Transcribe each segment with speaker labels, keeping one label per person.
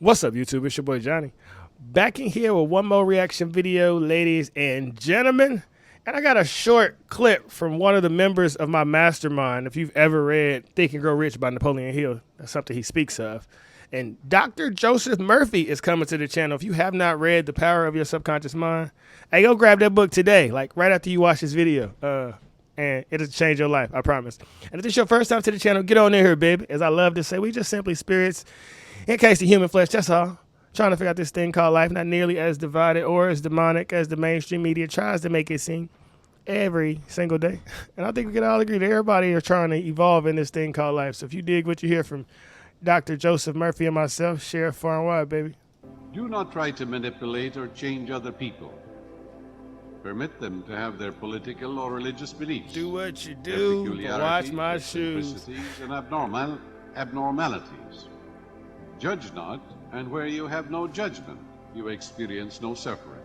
Speaker 1: What's up, YouTube? It's your boy Johnny. Back in here with one more reaction video, ladies and gentlemen. And I got a short clip from one of the members of my mastermind. If you've ever read Think and Grow Rich by Napoleon Hill, that's something he speaks of. And Dr. Joseph Murphy is coming to the channel. If you have not read The Power of Your Subconscious Mind, hey, go grab that book today, like right after you watch this video. And it'll change your life, I promise. And if this is your first time to the channel, get on in here, baby. As I love to say, we just simply spirits encased in human flesh, that's all. Trying to figure out this thing called life, not nearly as divided or as demonic as the mainstream media tries to make it seem every single day. And I think we can all agree that everybody are trying to evolve in this thing called life. So if you dig what you hear from Dr. Joseph Murphy and myself, share it far and wide, baby.
Speaker 2: Do not try to manipulate or change other people. Permit them to have their political or religious beliefs.
Speaker 1: Do what you
Speaker 2: their
Speaker 1: do, but
Speaker 2: peculiarities,
Speaker 1: watch my shoes.
Speaker 2: eccentricities, and abnormalities. Judge not, and where you have no judgment, you experience no suffering.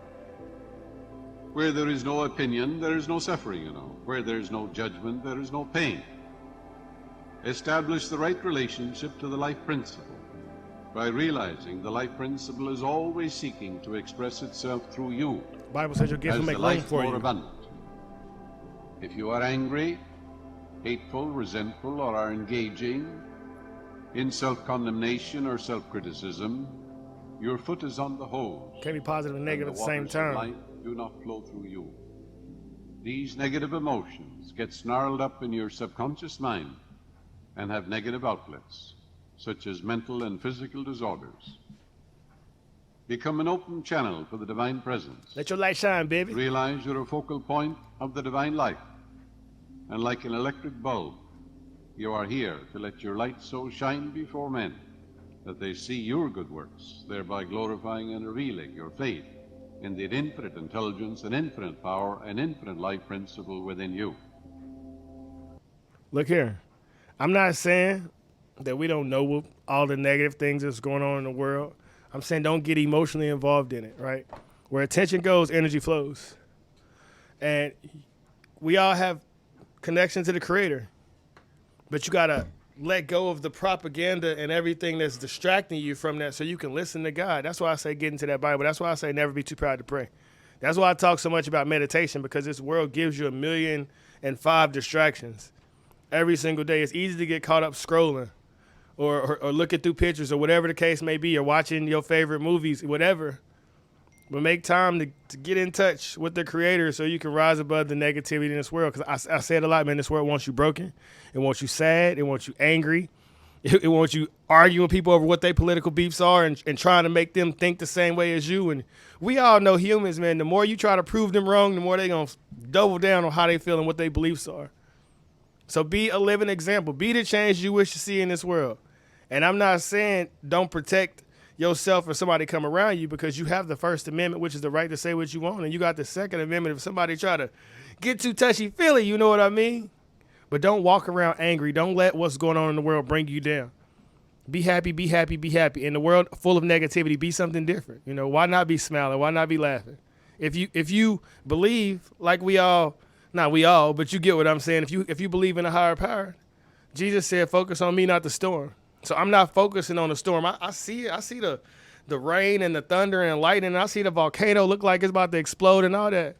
Speaker 2: Where there is no opinion, there is no suffering, you know. Where there is no judgment, there is no pain. Establish the right relationship to the life principle by realizing the life principle is always seeking to express itself through you.
Speaker 1: The Bible says your gifts will
Speaker 2: as
Speaker 1: make
Speaker 2: the
Speaker 1: room
Speaker 2: life
Speaker 1: for
Speaker 2: more
Speaker 1: you.
Speaker 2: abundant. If you are angry, hateful, resentful, or are engaging in self-condemnation or self-criticism, your foot is on the hose.
Speaker 1: Can't be positive and negative at the same
Speaker 2: waters of
Speaker 1: time.
Speaker 2: life do not flow through you. These negative emotions get snarled up in your subconscious mind and have negative outlets, such as mental and physical disorders. Become an open channel for the divine presence.
Speaker 1: Let your light shine, baby.
Speaker 2: Realize you're a focal point of the divine light, and like an electric bulb, you are here to let your light so shine before men that they see your good works, thereby glorifying and revealing your faith in the infinite intelligence and infinite power and infinite life principle within you.
Speaker 1: Look here. I'm not saying that we don't know what all the negative things that's going on in the world. I'm saying don't get emotionally involved in it, right? Where attention goes, energy flows. And we all have connection to the Creator. But you got to let go of the propaganda and everything that's distracting you from that so you can listen to God. That's why I say get into that Bible. That's why I say never be too proud to pray. That's why I talk so much about meditation, because this world gives you 1,000,005 distractions every single day. It's easy to get caught up scrolling or looking through pictures or whatever the case may be, or watching your favorite movies, whatever. But make time to get in touch with the Creator so you can rise above the negativity in this world. Because I say it a lot, man, this world wants you broken. It wants you sad. It wants you angry. It wants you arguing with people over what their political beefs are and trying to make them think the same way as you. And we all know humans, man, the more you try to prove them wrong, the more they're going to double down on how they feel and what their beliefs are. So be a living example. Be the change you wish to see in this world. And I'm not saying don't protect yourself or somebody come around you, because you have the First Amendment, which is the right to say what you want, and you got the Second Amendment if somebody try to get too touchy-feely, you know what I mean? But don't walk around angry. Don't let what's going on in the world bring you down. Be happy, be happy, be happy. In the world full of negativity, be something different. You know, why not be smiling? Why not be laughing? If you believe, like we all, not we all, but you get what I'm saying. If you believe in a higher power, Jesus said, focus on me, not the storm. So I'm not focusing on the storm. I see it. I see the rain and the thunder and lightning. And I see the volcano look like it's about to explode and all that.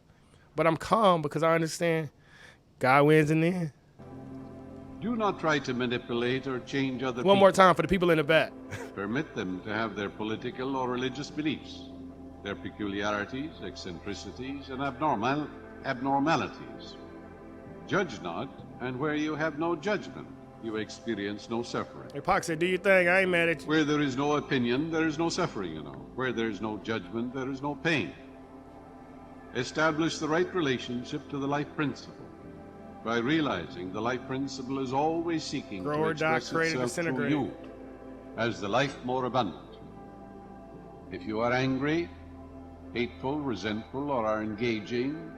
Speaker 1: But I'm calm because I understand God wins in the end.
Speaker 2: Do not try to manipulate or change other people.
Speaker 1: One more time for the people in the back.
Speaker 2: Permit them to have their political or religious beliefs, their peculiarities, eccentricities, and abnormalities. Judge not, and where you have no judgment, you experience no suffering.
Speaker 1: Hey, Pac said, do your thing. I ain't mad at you.
Speaker 2: Where there is no opinion, there is no suffering, you know. Where there is no judgment, there is no pain. Establish the right relationship to the life principle by realizing the life principle is always seeking
Speaker 1: Grow
Speaker 2: to
Speaker 1: or die,
Speaker 2: express
Speaker 1: create or
Speaker 2: itself through
Speaker 1: disintegrate.
Speaker 2: you as the life more abundant. If you are angry, hateful, resentful, or are engaging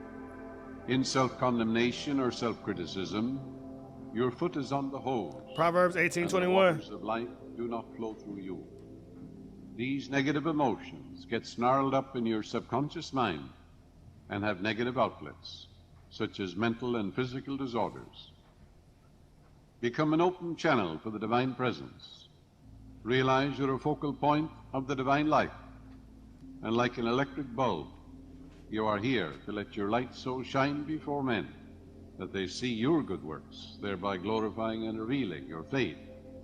Speaker 2: in self-condemnation or self-criticism, your foot is on the hose.
Speaker 1: Proverbs
Speaker 2: and
Speaker 1: 18:21.
Speaker 2: the waters of life do not flow through you. These negative emotions get snarled up in your subconscious mind and have negative outlets, such as mental and physical disorders. Become an open channel for the divine presence. Realize you're a focal point of the divine light, and like an electric bulb, you are here to let your light so shine before men that they see your good works, thereby glorifying and revealing your faith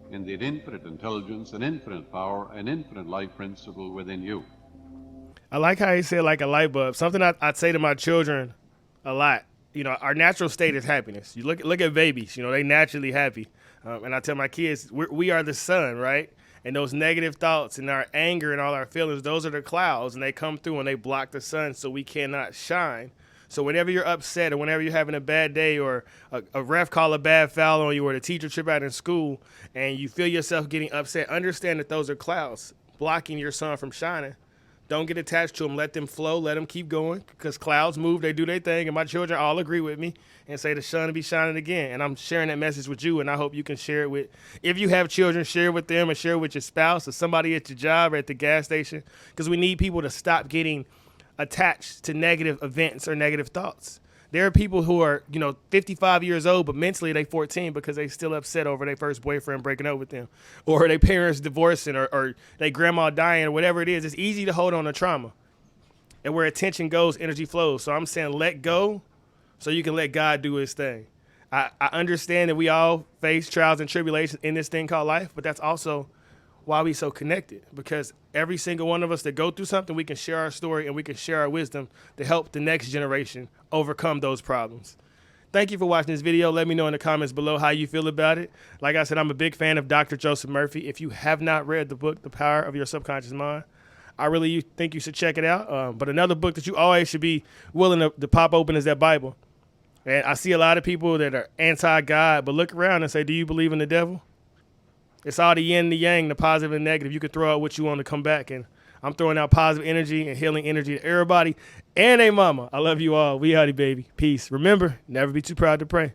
Speaker 2: in the infinite intelligence and infinite power and infinite life principle within you.
Speaker 1: I like how he said like a light bulb. Something I'd say to my children a lot. You know, our natural state is happiness. You look at babies. You know, they naturally happy. And I tell my kids, we are the sun, right? And those negative thoughts and our anger and all our feelings, those are the clouds, and they come through and they block the sun, so we cannot shine. So whenever you're upset or whenever you're having a bad day or a ref call a bad foul on you or the teacher trip out in school and you feel yourself getting upset, understand that those are clouds blocking your sun from shining. Don't get attached to them. Let them flow. Let them keep going because clouds move. They do their thing. And my children all agree with me and say the sun will be shining again. And I'm sharing that message with you, and I hope you can share it with, if you have children, share it with them and share it with your spouse or somebody at your job or at the gas station, because we need people to stop getting attached to negative events or negative thoughts. There are people who are, 55 years old, but mentally they 14 because they still upset over their first boyfriend breaking up with them, or their parents divorcing, or their grandma dying, or whatever it is. It's easy to hold on to trauma. And where attention goes, energy flows. So I'm saying let go so you can let God do his thing. I understand that we all face trials and tribulations in this thing called life, but that's also why we so connected, because every single one of us that go through something, we can share our story and we can share our wisdom to help the next generation overcome those problems. Thank you for watching this video. Let me know in the comments below how you feel about it. Like I said, I'm a big fan of Dr. Joseph Murphy. If you have not read the book, The Power of Your Subconscious Mind, I really think you should check it out. But another book that you always should be willing to pop open is that Bible. And I see a lot of people that are anti-God, but look around and say, do you believe in the devil? It's all the yin and the yang, the positive and negative. You can throw out what you want to come back. And I'm throwing out positive energy and healing energy to everybody and a mama. I love you all. We outie, baby. Peace. Remember, never be too proud to pray.